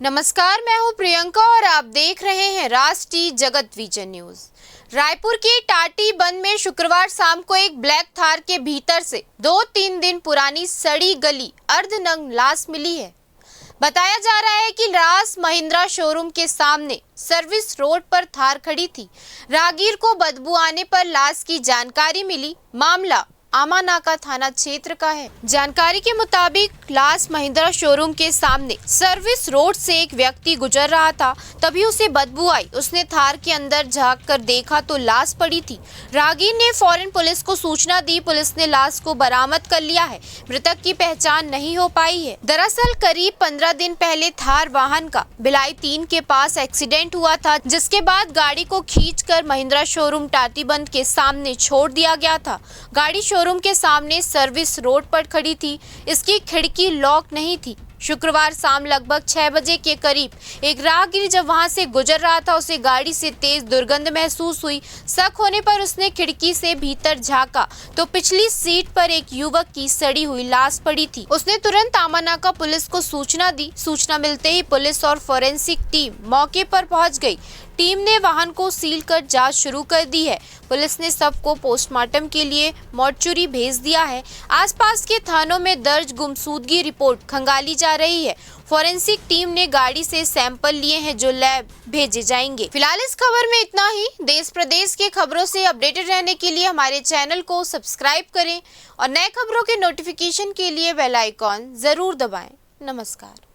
नमस्कार, मैं हूं प्रियंका और आप देख रहे हैं राष्ट्रीय जगत विजन न्यूज। रायपुर के टाटी बंद में शुक्रवार शाम को एक ब्लैक थार के भीतर से 2-3 दिन पुरानी सड़ी गली अर्धनग्न लाश मिली है। बताया जा रहा है कि लाश महिंद्रा शोरूम के सामने सर्विस रोड पर थार खड़ी थी। राहगीर को बदबू आने पर लाश की जानकारी मिली। मामला आमानाका थाना क्षेत्र का है। जानकारी के मुताबिक लाश महिंद्रा शोरूम के सामने सर्विस रोड से एक व्यक्ति गुजर रहा था, तभी उसे बदबू आई। उसने थार के अंदर झांक कर देखा तो लाश पड़ी थी। राहगीर ने फौरन पुलिस को सूचना दी। पुलिस ने लाश को बरामद कर लिया है। मृतक की पहचान नहीं हो पाई है। दरअसल करीब 15 दिन पहले थार वाहन का भिलाई 3 के पास एक्सीडेंट हुआ था, जिसके बाद गाड़ी को खींचकर महिंद्रा शोरूम टाटीबंद के सामने छोड़ दिया गया था। गाड़ी शोरूम के सामने सर्विस रोड पर खड़ी थी। इसकी खिड़की लॉक नहीं थी। शुक्रवार शाम लगभग 6 बजे के करीब एक राहगीर जब वहां से गुजर रहा था, उसे गाड़ी से तेज दुर्गंध महसूस हुई। शक होने पर उसने खिड़की से भीतर झांका तो पिछली सीट पर एक युवक की सड़ी हुई लाश पड़ी थी। उसने तुरंत आमानाका पुलिस को सूचना दी। सूचना मिलते ही पुलिस और फोरेंसिक टीम मौके पर पहुंच गई। टीम ने वाहन को सील कर जांच शुरू कर दी है। पुलिस ने शव को पोस्टमार्टम के लिए मॉर्चुरी भेज दिया है। आसपास के थानों में दर्ज गुमशुदगी रिपोर्ट खंगाली जा रही है। फोरेंसिक टीम ने गाड़ी से सैंपल लिए हैं जो लैब भेजे जाएंगे। फिलहाल इस खबर में इतना ही। देश प्रदेश के खबरों से अपडेटेड रहने के लिए हमारे चैनल को सब्सक्राइब करें और नए खबरों के नोटिफिकेशन के लिए बेल आइकॉन जरूर दबाएं। नमस्कार।